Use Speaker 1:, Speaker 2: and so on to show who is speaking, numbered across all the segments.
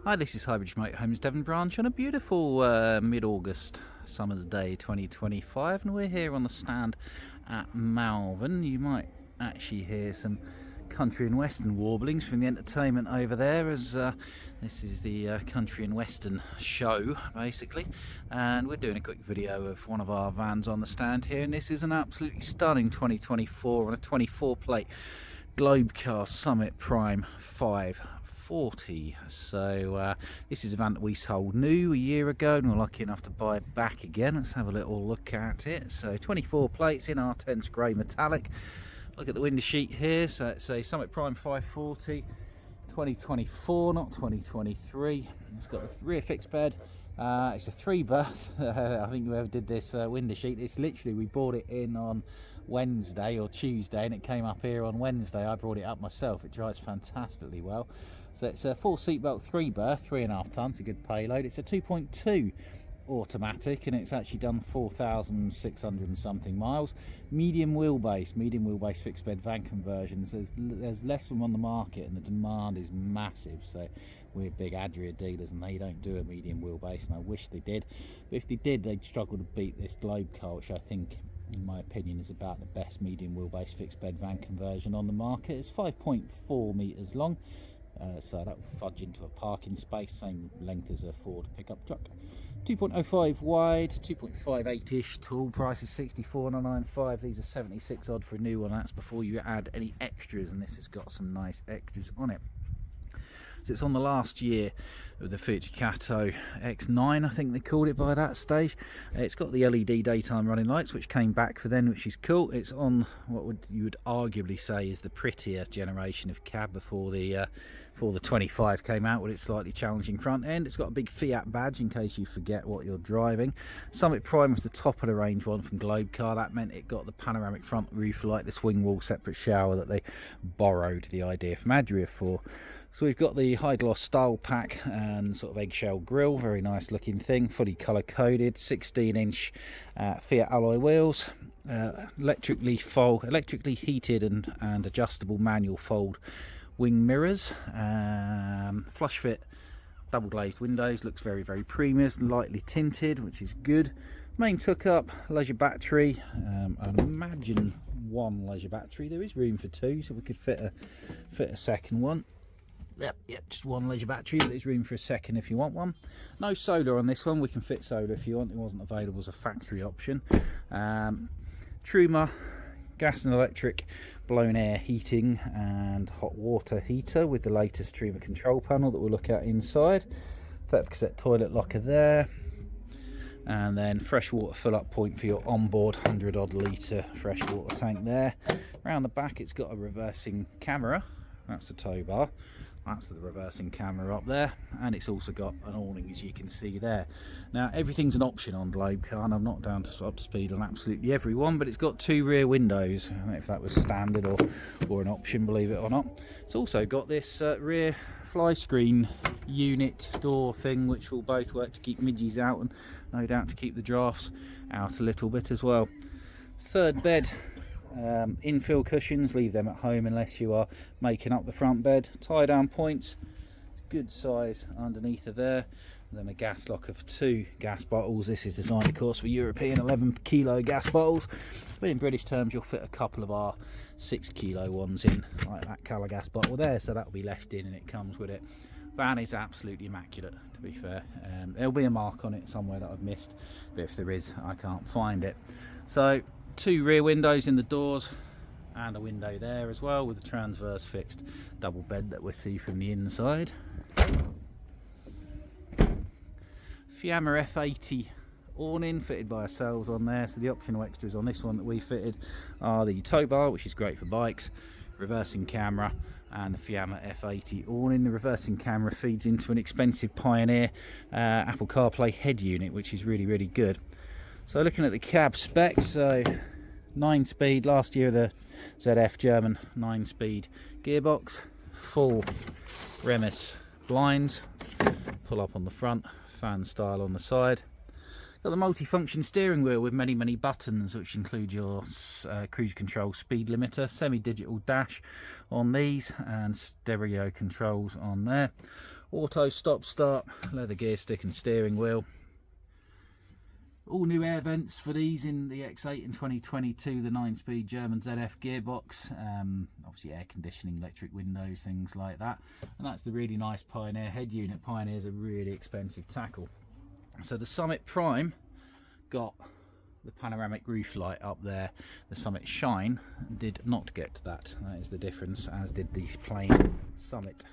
Speaker 1: Hi, this is Highbridge Motorhomes Devon Branch on a beautiful mid-August summer's day 2025, and we're here on the stand at Malvern. You might actually hear some country and western warblings from the entertainment over there, as this is the country and western show basically, and we're doing a quick video of one of our vans on the stand here, and this is an absolutely stunning 2024 on a 24 plate Globecar Summit Prime 540. So this is a van that we sold new a year ago and we're lucky enough to buy it back again. Let's have a little look at it. So 24 plates in R10's grey metallic. Look at the window sheet here. So it's a Summit Prime 540 2024, not 2023. It's got a rear fixed bed. It's a 3-berth. I think whoever did this window sheet, it's literally, we bought it in on Wednesday or Tuesday and it came up here on Wednesday. I brought it up myself. It drives fantastically well. So it's a full seatbelt 3-berth, 3.5 tons, a good payload. It's a 2.2 automatic and it's actually done 4,600 and something miles. Medium wheelbase fixed bed van conversions. There's less of them on the market and the demand is massive. So we're big Adria dealers and they don't do a medium wheelbase, and I wish they did. But if they did, they'd struggle to beat this Globecar, which I think, in my opinion, is about the best medium wheelbase fixed bed van conversion on the market. It's 5.4 metres long. So that will fudge into a parking space, same length as a Ford pickup truck. 2.05 wide, 2.58ish tall. Price is 64,995. These are 76 odd for a new one. That's before you add any extras, and this has got some nice extras on it. So it's on the last year of the Fiat Ducato X9, I think they called it by that stage. It's got the LED daytime running lights, which came back for then, which is cool. It's on what you would arguably say is the prettier generation of cab before the 25 came out with its slightly challenging front end. It's got a big Fiat badge in case you forget what you're driving. Summit Prime was the top of the range one from Globecar. That meant it got the panoramic front roof light, the swing wall separate shower that they borrowed the idea from Adria for. So we've got the high gloss style pack and sort of eggshell grille, very nice looking thing, fully colour coded, 16-inch Fiat alloy wheels, electrically heated and adjustable manual fold wing mirrors, flush fit double glazed windows, looks very premium, lightly tinted, which is good. Mains hookup, leisure battery, I'd imagine one leisure battery. There is room for two, so we could fit a second one. Yep, just one leisure battery, but there's room for a second if you want one. No solar on this one. We can fit solar if you want. It wasn't available as a factory option. Truma gas and electric blown air heating and hot water heater with the latest Truma control panel that we'll look at inside. Set cassette toilet locker there, and then freshwater fill up point for your onboard 100 odd litre freshwater tank there. Around the back it's got a reversing camera. That's the tow bar. That's the reversing camera up there, and it's also got an awning, as you can see there. Now everything's an option on Globecar, and I'm not down to up to speed on absolutely every one, but it's got 2 rear windows. I don't know if that was standard or an option, believe it or not. It's also got this rear fly screen unit door thing, which will both work to keep midges out and no doubt to keep the drafts out a little bit as well. Third bed. Infill cushions, leave them at home unless you are making up the front bed. Tie down points, good size underneath of there. And then a gas locker for 2 gas bottles. This is designed of course for European 11 kilo gas bottles, but in British terms you'll fit a couple of our 6 kilo ones in, like that colour gas bottle there, so that'll be left in and it comes with it. Van is absolutely immaculate, to be fair. There'll be a mark on it somewhere that I've missed, but if there is I can't find it. So 2 rear windows in the doors and a window there as well, with a transverse fixed double bed that we'll see from the inside. Fiamma F80 awning fitted by ourselves on there. So the optional extras on this one that we fitted are the tow bar, which is great for bikes, reversing camera, and the Fiamma F80 awning. The reversing camera feeds into an expensive Pioneer Apple CarPlay head unit, which is really good. So looking at the cab specs, so 9-speed, last year the ZF German 9-speed gearbox, full Remus blinds, pull up on the front, fan style on the side. Got the multi-function steering wheel with many buttons, which include your cruise control speed limiter, semi-digital dash on these, and stereo controls on there. Auto stop start, leather gear stick and steering wheel. All new air vents for these in the X8 in 2022, the 9-speed German ZF gearbox. Obviously air conditioning, electric windows, things like that. And that's the really nice Pioneer head unit. Pioneer's a really expensive tackle. So the Summit Prime got the panoramic roof light up there. The Summit Shine did not get that. That is the difference, as did the plain Summit.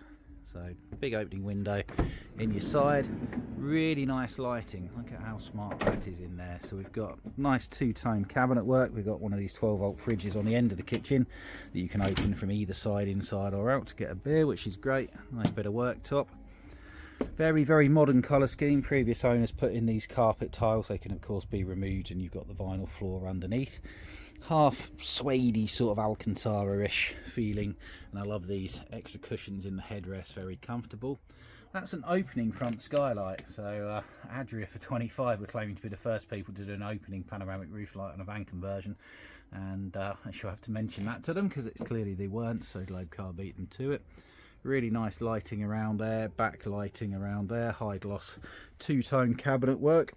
Speaker 1: So big opening window in your side, really nice lighting. Look at how smart that is in there. So we've got nice two-tone cabinet work. We've got one of these 12-volt fridges on the end of the kitchen that you can open from either side, inside or out, to get a beer, which is great. Nice bit of worktop. Very, very modern colour scheme. Previous owners put in these carpet tiles. They can of course be removed, and you've got the vinyl floor underneath. Half suede-y sort of Alcantara-ish feeling, and I love these extra cushions in the headrest, very comfortable. That's an opening front skylight. So Adria for 25 were claiming to be the first people to do an opening panoramic roof light on a van conversion, and I shall have to mention that to them because it's clearly they weren't, so Globecar beat them to it. Really nice lighting around there, backlighting around there, high gloss two-tone cabinet work.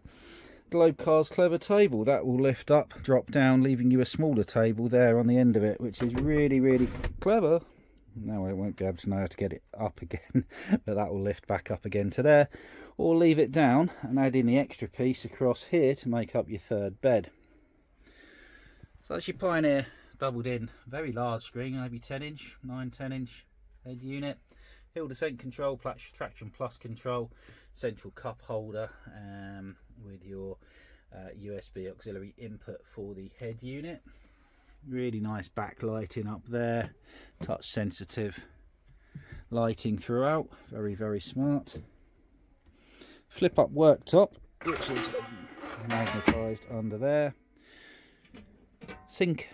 Speaker 1: Globecar's clever table that will lift up, drop down, leaving you a smaller table there on the end of it, which is really, really clever. Now I won't be able to know how to get it up again, but that will lift back up again to there, or leave it down and add in the extra piece across here to make up your third bed. So that's your Pioneer doubled in, very large screen, maybe 10-inch, 9-10-inch head unit. Hill descent control, traction plus control, central cup holder with your USB auxiliary input for the head unit. Really nice backlighting up there, touch sensitive lighting throughout, very, very smart. Flip up worktop, which is magnetised under there. Sink,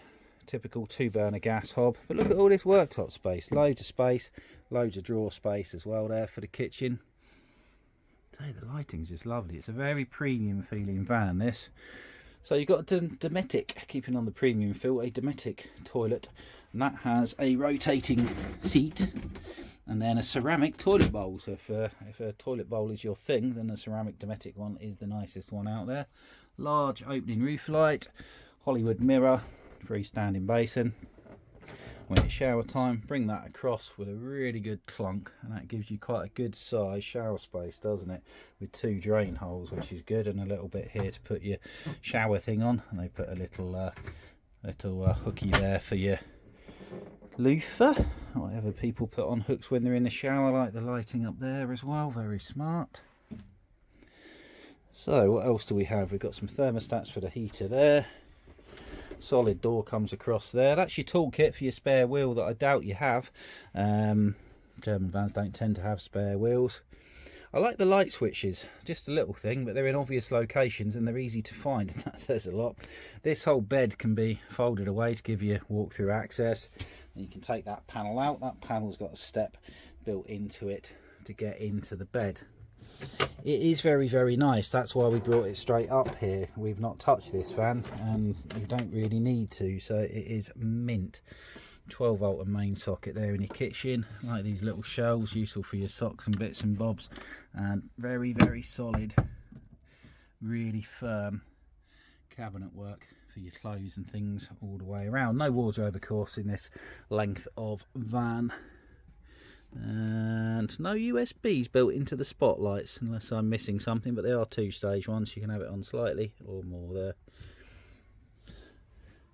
Speaker 1: typical 2-burner gas hob, but look at all this worktop space, loads of space, loads of drawer space as well there for the kitchen. I tell you, the lighting's just lovely. It's a very premium feeling van, this. So you've got a Dometic, keeping on the premium feel, a Dometic toilet, and that has a rotating seat and then a ceramic toilet bowl. So if a toilet bowl is your thing, then the ceramic Dometic one is the nicest one out there. Large opening roof light, Hollywood mirror, freestanding basin. When it's shower time, bring that across with a really good clunk, and that gives you quite a good size shower space, doesn't it, with 2 drain holes, which is good, and a little bit here to put your shower thing on, and they put a little hooky there for your loofah, whatever people put on hooks when they're in the shower. Like the lighting up there as well, very smart. So what else do we have? We've got some thermostats for the heater there. Solid door comes across there. That's your toolkit for your spare wheel that I doubt you have. German vans don't tend to have spare wheels. I like the light switches, just a little thing, but they're in obvious locations and they're easy to find, and that says a lot. This whole bed can be folded away to give you walk-through access. And you can take that panel out. That panel's got a step built into it to get into the bed. It is very, very nice. That's why we brought it straight up here. We've not touched this van, and you don't really need to, so it is mint. 12-volt and main socket there in your kitchen. Like these little shelves, useful for your socks and bits and bobs, and very, very solid, really firm cabinet work for your clothes and things all the way around. No wardrobe, of course, in this length of van. And no USBs built into the spotlights, unless I'm missing something, but they are 2-stage ones. You can have it on slightly or more there.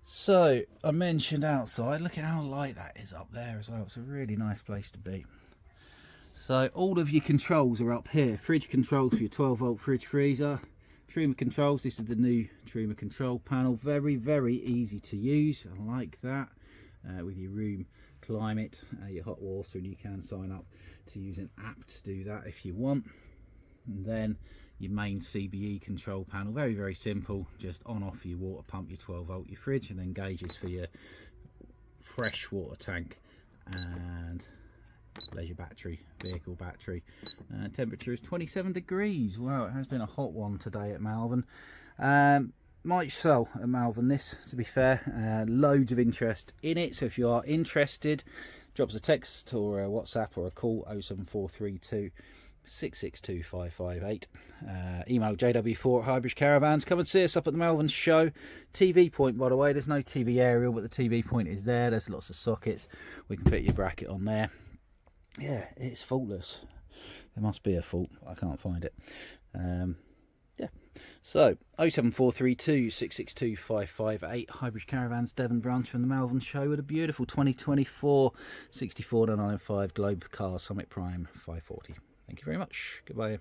Speaker 1: So I mentioned outside, look at how light that is up there as well. It's a really nice place to be. So all of your controls are up here. Fridge controls for your 12-volt fridge freezer. Truma controls, this is the new Truma control panel. Very, very easy to use. I like that. With your room climate, your hot water, and you can sign up to use an app to do that if you want. And then your main CBE control panel, very, very simple, just on off your water pump, your 12-volt, your fridge, and then gauges for your fresh water tank and leisure battery, vehicle battery. Temperature is 27 degrees. Wow, it has been a hot one today at Malvern. Might sell at Malvern this, to be fair. Loads of interest in it, so if you are interested, drop us a text or a WhatsApp or a call, 07432 662558. Email jw4 at Highbridge Caravans. Come and see us up at the Melbourne show. TV point, by the way. There's no TV aerial, but the TV point is there. There's lots of sockets. We can fit your bracket on there. Yeah, it's faultless. There must be a fault. I can't find it. Yeah. So 07432 662 558. Highbridge Caravans Devon Branch from the Melbourne show with a beautiful 2024 64995 Globecar Summit Prime 540. Thank you very much. Goodbye.